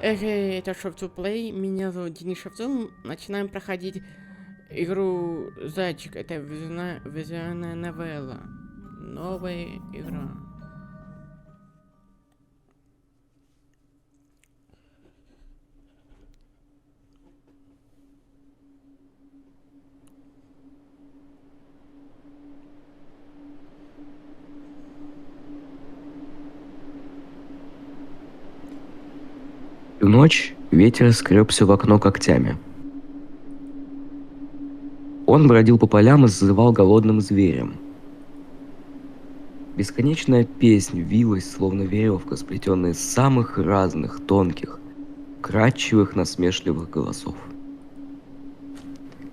Это Шевцов Плей. Меня зовут Денис Шевцов. Начинаем проходить игру Зайчик. Это визуальная новелла. Новая игра. В ночь ветер скребся в окно когтями. Он бродил по полям и зазывал голодным зверем. Бесконечная песнь вилась, словно веревка, сплетенная из самых разных тонких, кратчевых, насмешливых голосов.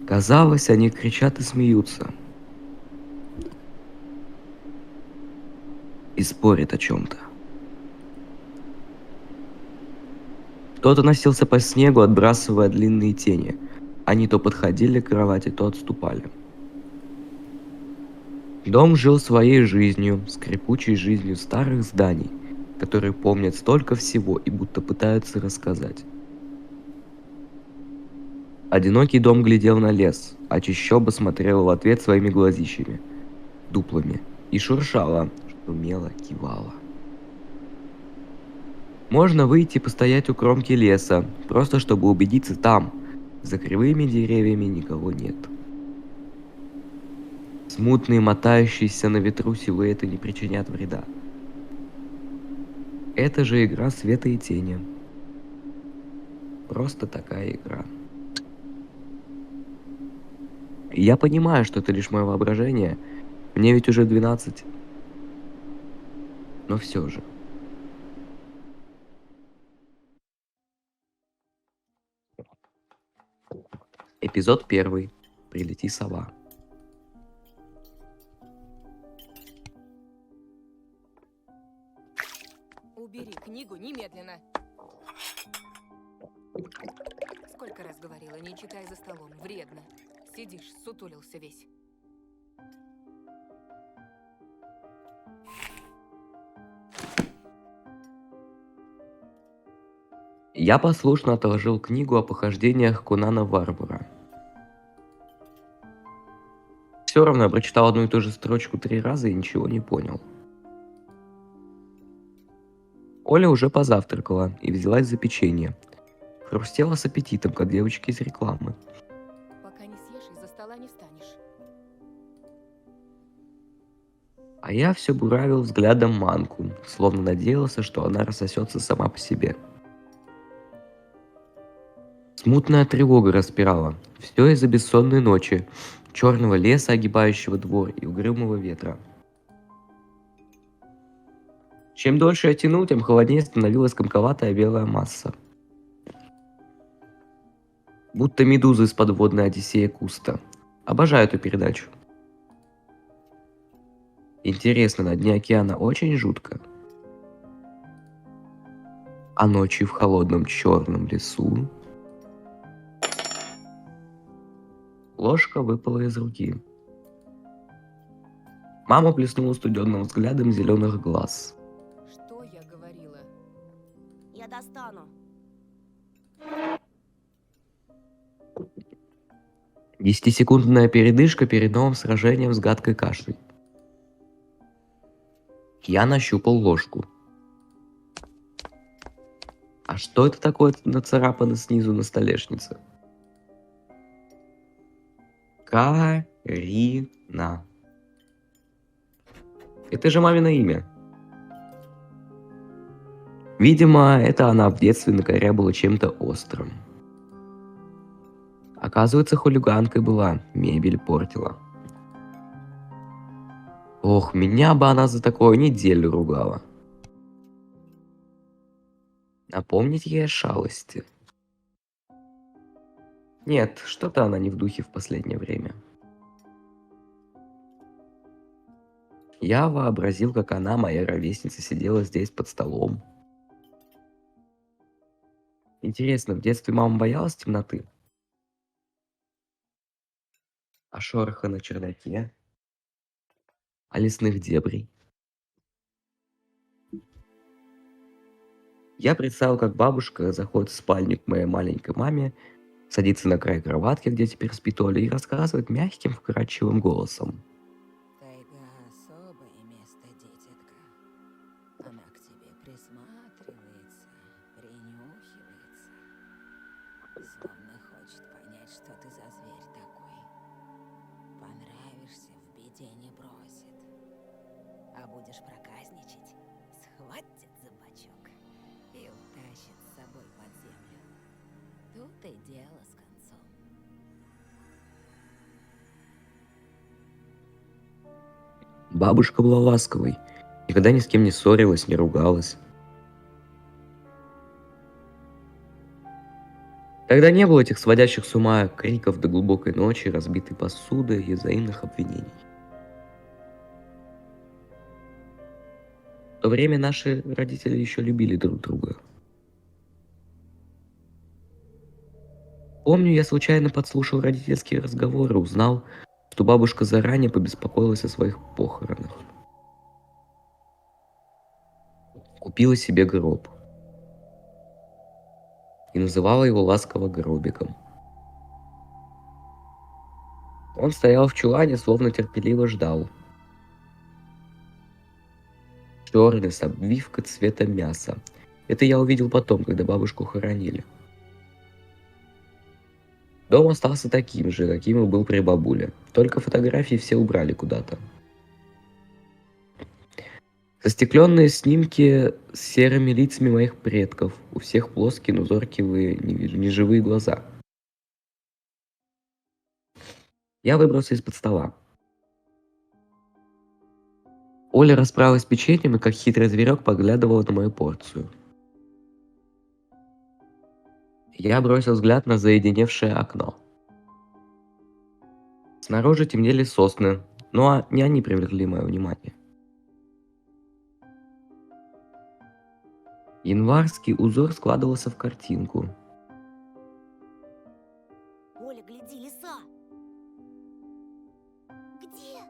Казалось, они кричат и смеются. И спорят о чем-то. Кто-то носился по снегу, отбрасывая длинные тени. Они то подходили к кровати, то отступали. Дом жил своей жизнью, скрипучей жизнью старых зданий, которые помнят столько всего и будто пытаются рассказать. Одинокий дом глядел на лес, а чащоба смотрела в ответ своими глазищами, дуплами, и шуршала, шумела, кивала. Можно выйти и постоять у кромки леса, просто чтобы убедиться там, за кривыми деревьями никого нет. Смутные, мотающиеся на ветру силуэты не причинят вреда. Это же игра света и тени. Просто такая игра. Я понимаю, что это лишь мое воображение. Мне ведь уже 12. Но все же. Эпизод 1. Прилети сова. Убери книгу немедленно. Сколько раз говорила, не читай за столом, вредно. Сидишь, сутулился весь. Я послушно отложил книгу о похождениях Конана Варвара. Все равно я прочитал одну и ту же строчку 3 раза и ничего не понял. Оля уже позавтракала и взялась за печенье. Хрустела с аппетитом, как девочки из рекламы. Пока не съешь, из-за стола не встанешь. А я все буравил взглядом манку, словно надеялся, что она рассосется сама по себе. Смутная тревога распирала. Все из-за бессонной ночи, черного леса, огибающего двор, и угрюмого ветра. Чем дольше я тянул, тем холоднее становилась комковатая белая масса. Будто медуза из подводной Одиссея Куста. Обожаю эту передачу. Интересно, на дне океана очень жутко. А ночью в холодном черном лесу... Ложка выпала из руки. Мама плеснула студенным взглядом зеленых глаз. Что я говорила? Я достану. 10-секундная передышка перед новым сражением с гадкой кашей. Я нащупал ложку. А что это такое нацарапано снизу на столешнице? Карина. Это же мамино имя. Видимо, это она в детстве накорябала чем-то острым. Оказывается, хулиганкой была, мебель портила. Ох, меня бы она за такое неделю ругала. Напомнить ей о шалости. Нет, что-то она не в духе в последнее время. Я вообразил, как она, моя ровесница, сидела здесь под столом. Интересно, в детстве мама боялась темноты? А шороха на чердаке? А лесных дебрей? Я представил, как бабушка заходит в спальню к моей маленькой маме, садится на край кроватки, где теперь спит Оля, и рассказывает мягким, вкрадчивым голосом. Тайга особое место, дитятка. Она к тебе присматривается, принюхивается. Словно хочет понять, что ты за зверь такой. Понравишься, в беде не бросит. А будешь проказничать, схватит за бочок и утащит с собой под землю. Тут и дело с концом. Бабушка была ласковой, никогда ни с кем не ссорилась, не ругалась. Тогда не было этих сводящих с ума криков до глубокой ночи, разбитой посуды и взаимных обвинений. В то время наши родители еще любили друг друга. Помню, я случайно подслушал родительские разговоры, узнал, что бабушка заранее побеспокоилась о своих похоронах. Купила себе гроб и называла его ласково гробиком. Он стоял в чулане, словно терпеливо ждал. Черный, с обвивкой цвета мяса. Это я увидел потом, когда бабушку хоронили. Дом остался таким же, каким и был при бабуле. Только фотографии все убрали куда-то. Застекленные снимки с серыми лицами моих предков. У всех плоские, но зоркие, неживые глаза. Я выбрался из-под стола. Оля расправилась с печеньем и, как хитрый зверек, поглядывала на мою порцию. Я бросил взгляд на заеденевшее окно. Снаружи темнели сосны, но не они привлекли мое внимание. Январский узор складывался в картинку. Оля, гляди, лиса! Где?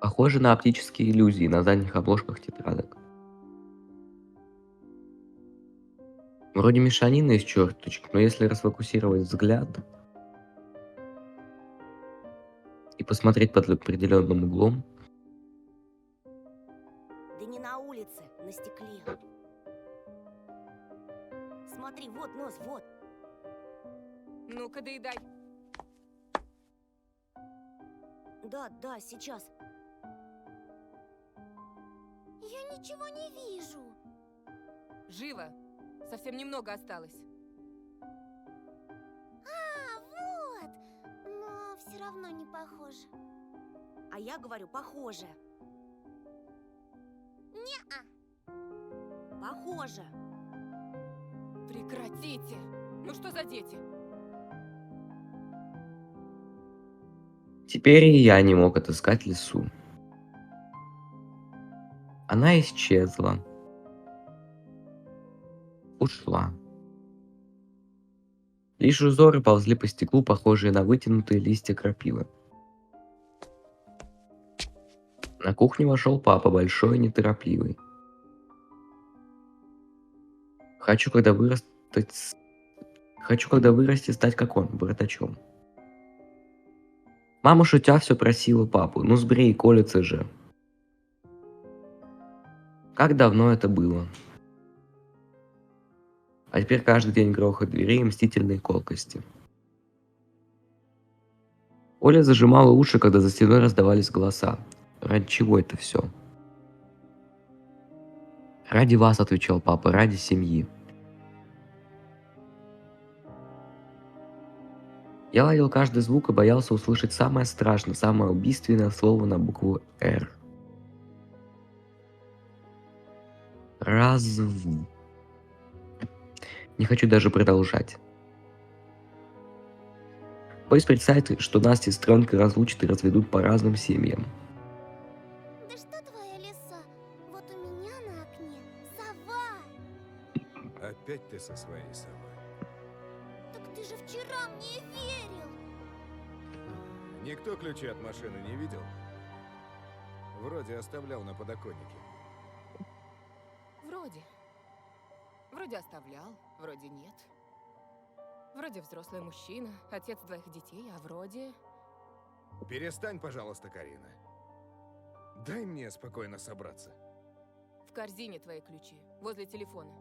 Похоже на оптические иллюзии на задних обложках тетрадок. Вроде мешанина из черточек, но если расфокусировать взгляд и посмотреть под определенным углом, Да не на улице, на стекле. Смотри, вот нос, вот. Ну-ка, доедай. Да, сейчас. Я ничего не вижу. Живо. Совсем немного осталось. А, вот. Но все равно не похоже. А я говорю, похоже. Не-а. Похоже. Прекратите! Ну что за дети? теперь и я не мог отыскать лису. Она исчезла. Ушла. Лишь узоры ползли по стеклу, похожие на вытянутые листья крапивы. На кухню вошел папа, большой и неторопливый. Хочу, когда вырасти, стать как он, братачом. Мама, шутя, все просила папу: ну сбрей, колется же. Как давно это было. А теперь каждый день грохот дверей и мстительные колкости. Оля зажимала уши, когда за стеной раздавались голоса. Ради чего это все? Ради вас, отвечал папа, ради семьи. Я ладил каждый звук и боялся услышать самое страшное, самое убийственное слово на букву «Р». Не хочу даже продолжать. Боюсь представить, что нас с сестренкой разлучат и разведут по разным семьям. Да что твоя лиса? Вот у меня на окне сова. Опять ты со своей совой. Так ты же вчера мне верил. Никто ключи от машины не видел? Вроде оставлял на подоконнике. Вроде. Вроде оставлял, вроде нет. Вроде взрослый мужчина, отец 2 детей, а вроде... Перестань, пожалуйста, Карина. Дай мне спокойно собраться. В корзине твои ключи, возле телефона.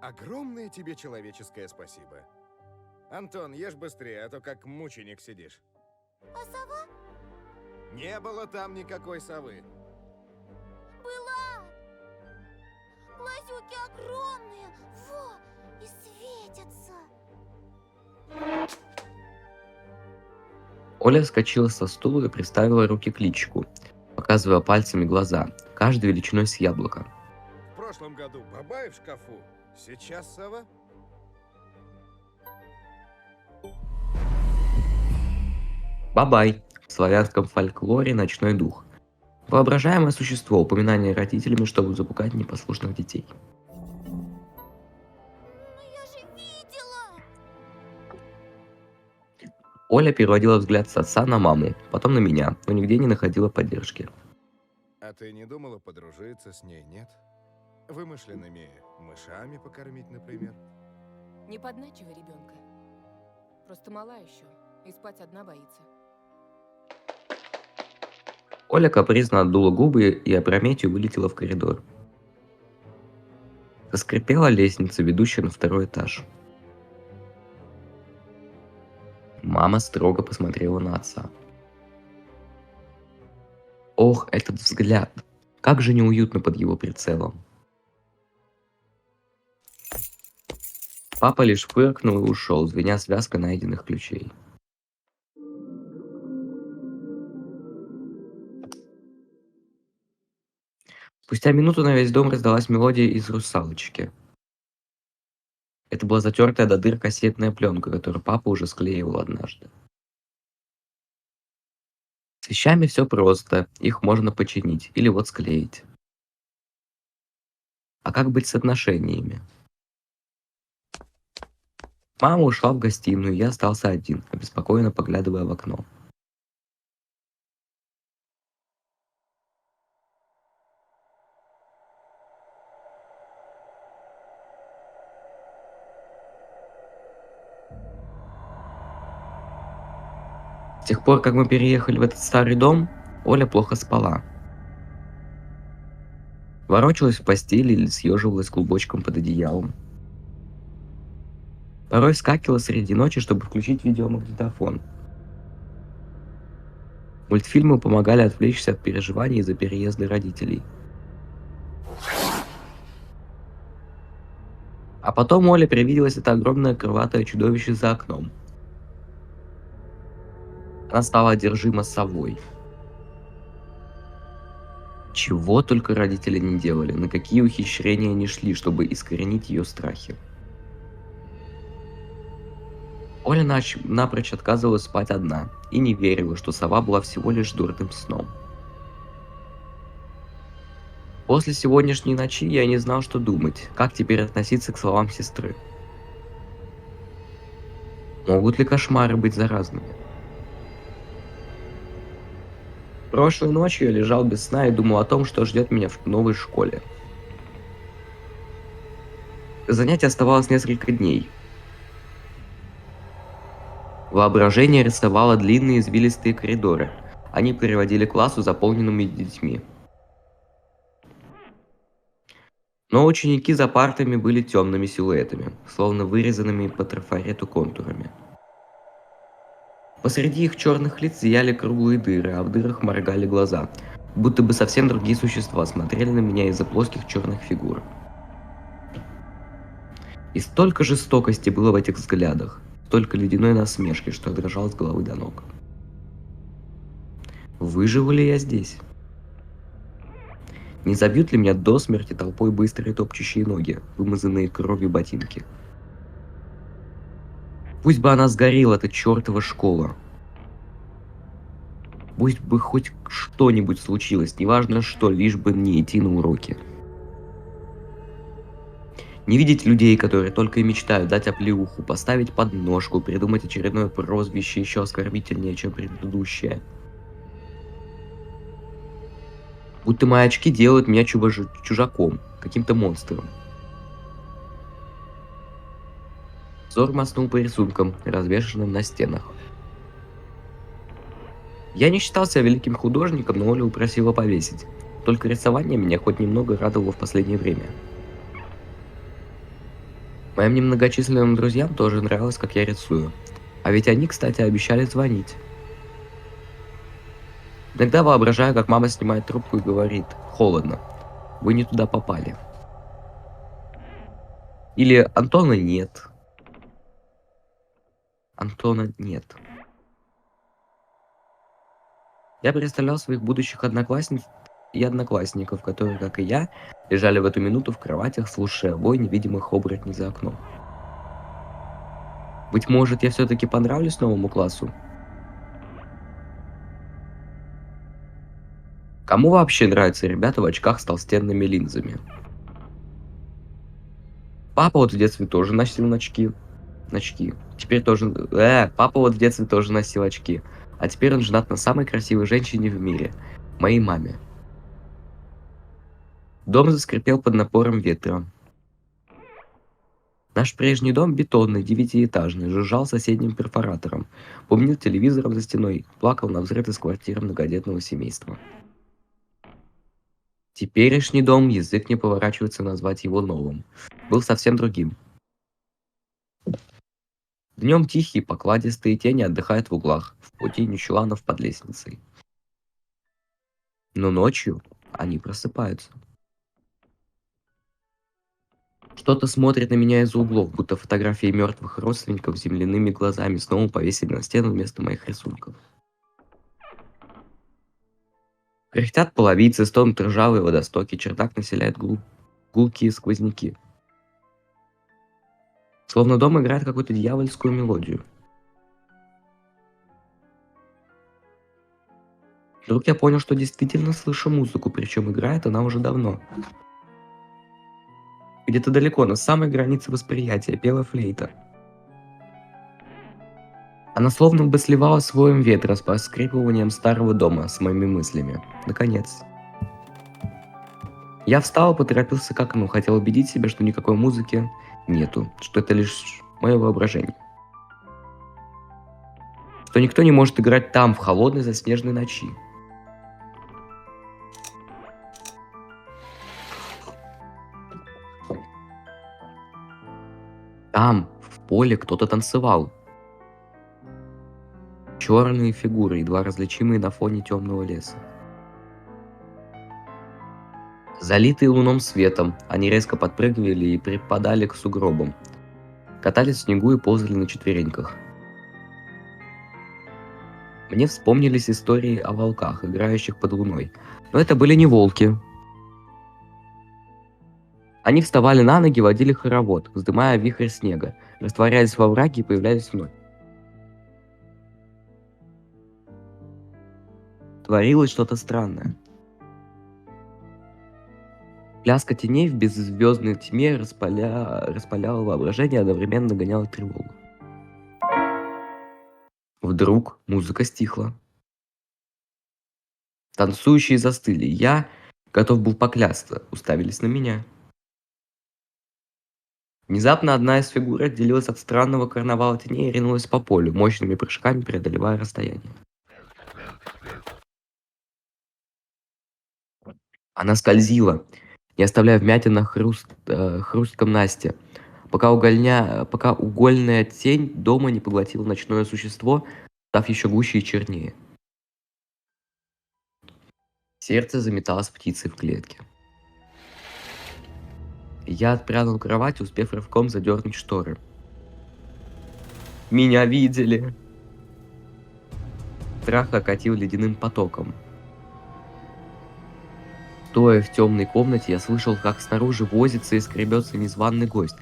Огромное тебе человеческое спасибо. Антон, ешь быстрее, а то как мученик сидишь. А сова Не было там никакой совы. была! Глазюки огромные! Во! И светятся! Оля вскочила со стула и приставила руки к личику, показывая пальцами глаза, каждый величиной с яблоко. В прошлом году Бабай в шкафу, сейчас сова. Бабай. В славянском фольклоре ночной дух. Воображаемое существо, упоминание родителями, чтобы запугать непослушных детей. Но я же видела! Оля переводила взгляд с отца на маму, потом на меня, но нигде не находила поддержки. А ты не думала подружиться с ней, нет? Вымышленными мышами покормить, например? Не подначивай ребенка. Просто мала еще, и спать одна боится. Оля капризно отдула губы и опрометью вылетела в коридор. Заскрипела лестница, ведущая на 2-й этаж. Мама строго посмотрела на отца. Ох, этот взгляд! Как же неуютно под его прицелом. Папа лишь фыркнул и ушел, звеня связкой найденных ключей. Спустя минуту на весь дом раздалась мелодия из «Русалочки». Это была затертая до дыр кассетная пленка, которую папа уже склеивал однажды. С вещами все просто, их можно починить или вот склеить. А как быть с отношениями? Мама ушла в гостиную, я остался один, обеспокоенно поглядывая в окно. С тех пор, как мы переехали в этот старый дом, Оля плохо спала. Ворочалась в постели или съеживалась клубочком под одеялом. Порой вскакивала среди ночи, чтобы включить видеомагнитофон. Мультфильмы помогали отвлечься от переживаний из-за переезда родителей. А потом Оле привиделось это огромное крылатое чудовище за окном. Она стала одержима совой. Чего только родители не делали, на какие ухищрения не шли, чтобы искоренить ее страхи. Оля напрочь отказывалась спать одна и не верила, что сова была всего лишь дурным сном. После сегодняшней ночи я не знал, что думать, как теперь относиться к словам сестры. Могут ли кошмары быть заразными? Прошлой ночью я лежал без сна и думал о том, что ждет меня в новой школе. Занятий оставалось несколько дней. Воображение рисовало длинные извилистые коридоры. Они приводили к классу, заполненному детьми. Но ученики за партами были темными силуэтами, словно вырезанными по трафарету контурами. Посреди их черных лиц зияли круглые дыры, а в дырах моргали глаза, будто бы совсем другие существа смотрели на меня из-за плоских черных фигур. И столько жестокости было в этих взглядах, столько ледяной насмешки, что я дрожал с головы до ног. Выживу ли я здесь? Не забьют ли меня до смерти толпой быстрые топчущие ноги, вымазанные кровью ботинки? Пусть бы она сгорела, эта чертова школа. Пусть бы хоть что-нибудь случилось, неважно что, лишь бы не идти на уроки. Не видеть людей, которые только и мечтают дать оплеуху, поставить подножку, придумать очередное прозвище еще оскорбительнее, чем предыдущее. Будто мои очки делают меня чужаком, каким-то монстром. Взор мазнул по рисункам, развешанным на стенах. Я не считал себя великим художником, но Оля упросила повесить. Только рисование меня хоть немного радовало в последнее время. Моим немногочисленным друзьям тоже нравилось, как я рисую. А ведь они, кстати, обещали звонить. Иногда воображаю, как мама снимает трубку и говорит: «Холодно, вы не туда попали». Или «Антона нет». Антона нет. Я представлял своих будущих одноклассниц и одноклассников, которые, как и я, лежали в эту минуту в кроватях, слушая вой невидимых оборотней за окном. Быть может, я все-таки понравлюсь новому классу? Кому вообще нравятся ребята в очках с толстенными линзами? Папа вот в детстве тоже носил очки. Теперь тоже... папа вот в детстве тоже носил очки. А теперь он женат на самой красивой женщине в мире. Моей маме. Дом заскрипел под напором ветра. Наш прежний дом, бетонный, 9-этажный, жужжал соседним перфоратором, бубнил телевизором за стеной, плакал навзрыд из квартиры многодетного семейства. Теперешний дом, язык не поворачивается назвать его новым, был совсем другим. Днем тихие, покладистые тени отдыхают в углах, в паутине чуланов под лестницей. Но ночью они просыпаются. Что-то смотрит на меня из-за углов, будто фотографии мертвых родственников с земляными глазами снова повесили на стену вместо моих рисунков. Кряхтят половицы, стонут ржавые водостоки, чердак населяет гулкие сквозняки. Словно дом играет какую-то дьявольскую мелодию. Вдруг я понял, что действительно слышу музыку, причем играет она уже давно. Где-то далеко, на самой границе восприятия, пела флейта. Она словно бы сливалась с воем ветра, с поскрипыванием старого дома, с моими мыслями. Наконец. Я встал и поторопился к окну, хотел убедить себя, что никакой музыки нету, что это лишь мое воображение. Что никто не может играть там, в холодной заснеженной ночи. Там, в поле, кто-то танцевал. Черные фигуры, едва различимые на фоне темного леса. Залитые луном светом, они резко подпрыгивали и припадали к сугробам. Катались в снегу и ползали на четвереньках. Мне вспомнились истории о волках, играющих под луной. Но это были не волки. Они вставали на ноги, водили хоровод, вздымая вихрь снега, растворялись во враге и появлялись вновь. Творилось что-то странное. Пляска теней в беззвездной тьме распаляла воображение, одновременно догоняла тревогу. Вдруг музыка стихла. Танцующие застыли. Я готов был поклясться, уставились на меня. Внезапно одна из фигур отделилась от странного карнавала теней и ринулась по полю, мощными прыжками преодолевая расстояние. Она скользила, не оставляя вмятин на хрустком Насте, пока угольная тень дома не поглотила ночное существо, став еще гуще и чернее. Сердце заметалось птицей в клетке. Я отпрянул к кровати, успев рывком задернуть шторы. Меня видели. Страх окатил ледяным потоком. Стоя в темной комнате, я слышал, как снаружи возится и скребется незваный гость,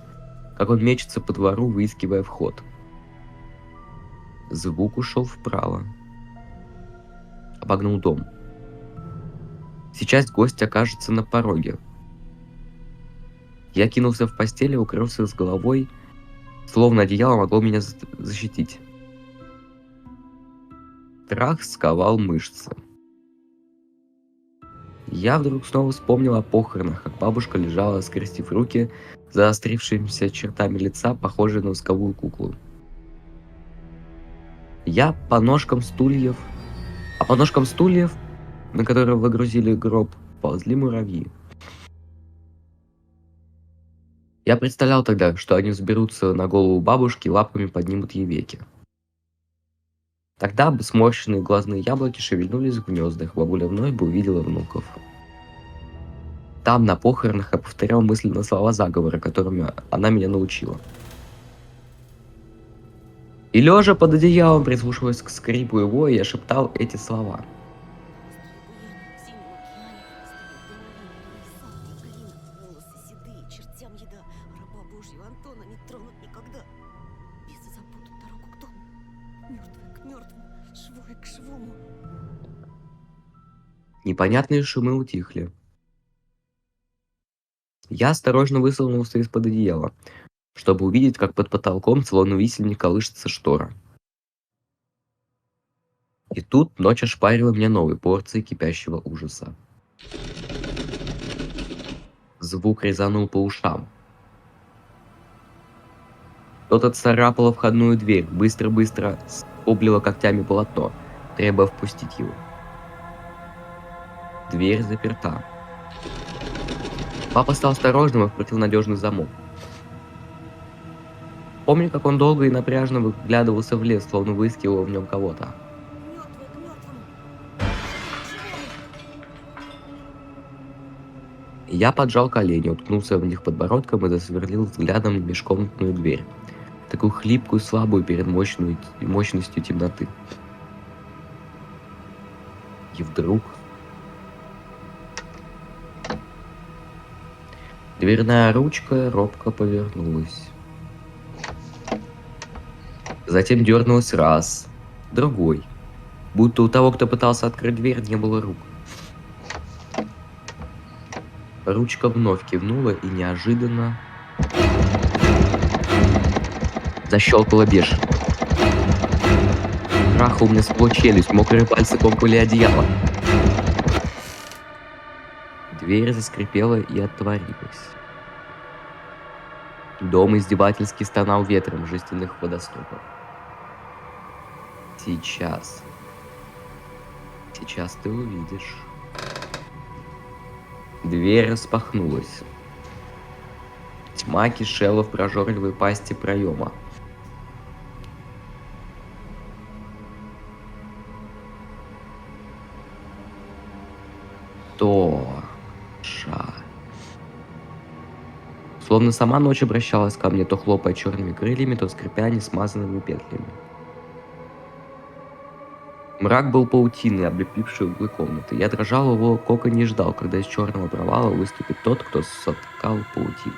как он мечется по двору, выискивая вход. Звук ушел вправо. Обогнул дом. Сейчас гость окажется на пороге. Я кинулся в постель и укрылся с головой, словно одеяло могло меня защитить. Страх сковал мышцы. Я вдруг снова вспомнил о похоронах, как бабушка лежала, скрестив руки заострившимися чертами лица, похожей на восковую куклу. По ножкам стульев, на которые выгрузили гроб, ползли муравьи. Я представлял тогда, что они взберутся на голову бабушки и лапками поднимут ей веки. Тогда бы сморщенные глазные яблоки шевельнулись в гнездах, бабуля вновь бы увидела внуков. Там, на похоронах, я повторял мысленно слова заговора, которыми она меня научила. И лежа под одеялом, прислушиваясь к скрипу его, я шептал эти слова. Волосы седые, чертям еда, раба Божью Антона не тронут никогда. Бесы забудут дорогу к дому, мертвые к мертвому, живое к живому. Непонятные шумы утихли. Я осторожно высунулся из-под одеяла, чтобы увидеть, как под потолком, словно висельник, колышется штора. И тут ночь ошпарила меня новой порцией кипящего ужаса. Звук резанул по ушам. Кто-то царапало входную дверь, быстро-быстро скоблило когтями полотно, требуя впустить его. Дверь заперта. Папа стал осторожным и вкрутил надежный замок. Помню, как он долго и напряжно выглядывался в лес, словно выискивал в нем кого-то. Мертвые к мертвому. Я поджал колени, уткнулся в них подбородком и засверлил взглядом межкомнатную дверь, такую хлипкую, слабую перед мощностью темноты. И вдруг дверная ручка робко повернулась. Затем дернулась раз, другой, будто у того, кто пытался открыть дверь, не было рук. Ручка вновь кивнула и неожиданно защелкала бешено. Страха у меня спло челюсть, мокрые пальцы комкали одеяло. Дверь заскрипела и отворилась. Дом издевательски стонал ветром жестяных водостоков. Сейчас ты увидишь. Дверь распахнулась. Тьма кишела в прожорливой пасти проема. Тоша. Словно сама ночь обращалась ко мне, то хлопая черными крыльями, то скрипя несмазанными петлями. Мрак был паутиной, облепившей углы комнаты. Я дрожал его коконе и ждал, когда из черного провала выступит тот, кто соткал паутину.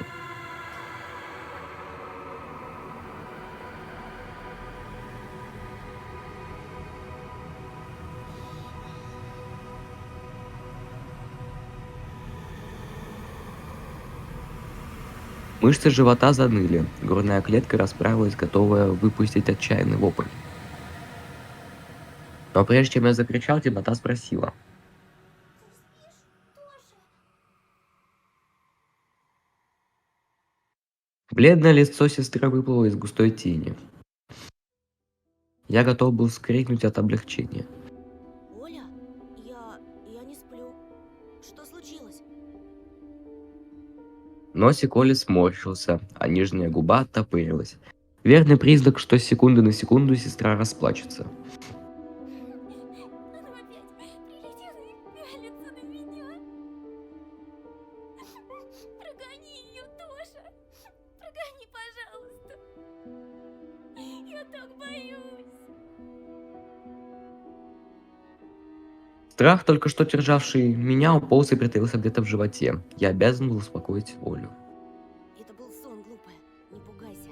Мышцы живота заныли, грудная клетка расправилась, готовая выпустить отчаянный вопль. Но прежде чем я закричал, темнота спросила. Бледное лицо сестры выплыло из густой тени. Я готов был вскрикнуть от облегчения. Оля, я не сплю. Что случилось? Носик Оли сморщился, а нижняя губа оттопырилась. Верный признак, что с секунды на секунду сестра расплачется. Она опять прилетела и пялится на меня. Прогони ее, Тоша. Прогони, пожалуйста. Я так боюсь. Страх, только что державший меня, уполз и притаился где-то в животе. Я обязан был успокоить Олю. Это был сон, глупая. Не пугайся.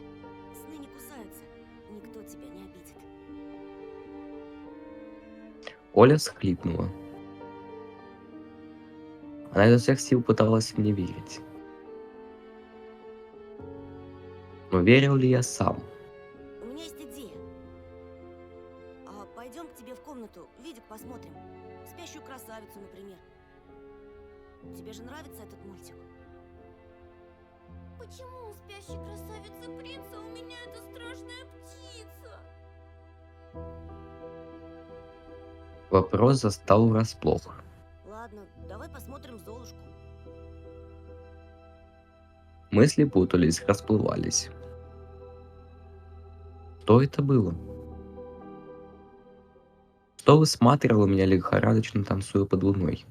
Сны не кусаются. Никто тебя не обидит. Оля всхлипнула. Она изо всех сил пыталась мне верить. Но верил ли я сам? У меня есть идея. Пойдем к тебе в комнату, видик посмотрим. Спящую красавицу, например. Тебе же нравится этот мультик? Почему у спящей красавицы принца у меня эта страшная птица? Вопрос застал врасплох. Ладно, давай посмотрим Золушку. Мысли путались, расплывались. Что это было? Что высматривало меня лихорадочно, танцуя под луной?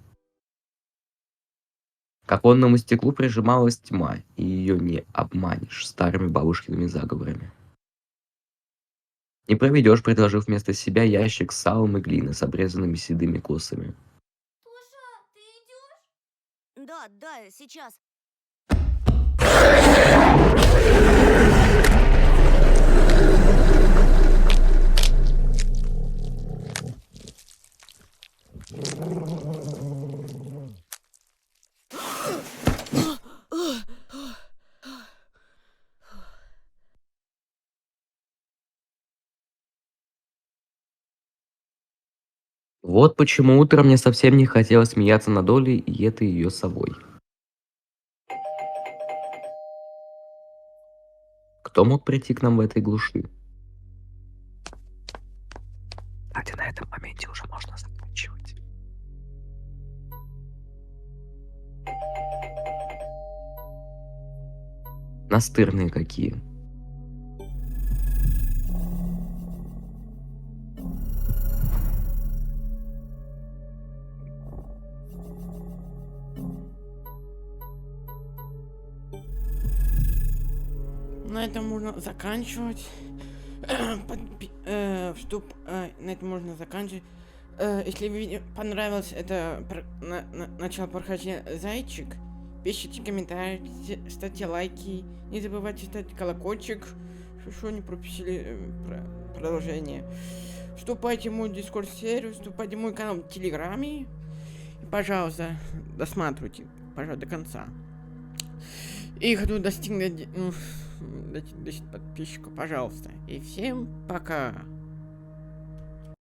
К оконному стеклу прижималась тьма, и ее не обманешь старыми бабушкиными заговорами. Не проведешь, предложив вместо себя ящик с салом и глины с обрезанными седыми косами. Тоша, ты идешь? Да, сейчас. Вот почему утром мне совсем не хотелось смеяться над Олей и этой ее совой. Кто мог прийти к нам в этой глуши? Кстати, на этом моменте уже можно заканчивать. Настырные какие. На этом можно заканчивать. На этом можно заканчивать. Если видео понравилось это начало прохождения Зайчик, пишите комментарии, ставьте лайки, не забывайте ставить колокольчик, что не пропустили продолжение. Вступайте в мой дискорд сервер, вступайте в мой канал в Телеграме. И, пожалуйста, досматривайте, пожалуйста, до конца. И хочу достигнуть 10 подписчиков, пожалуйста. И всем пока.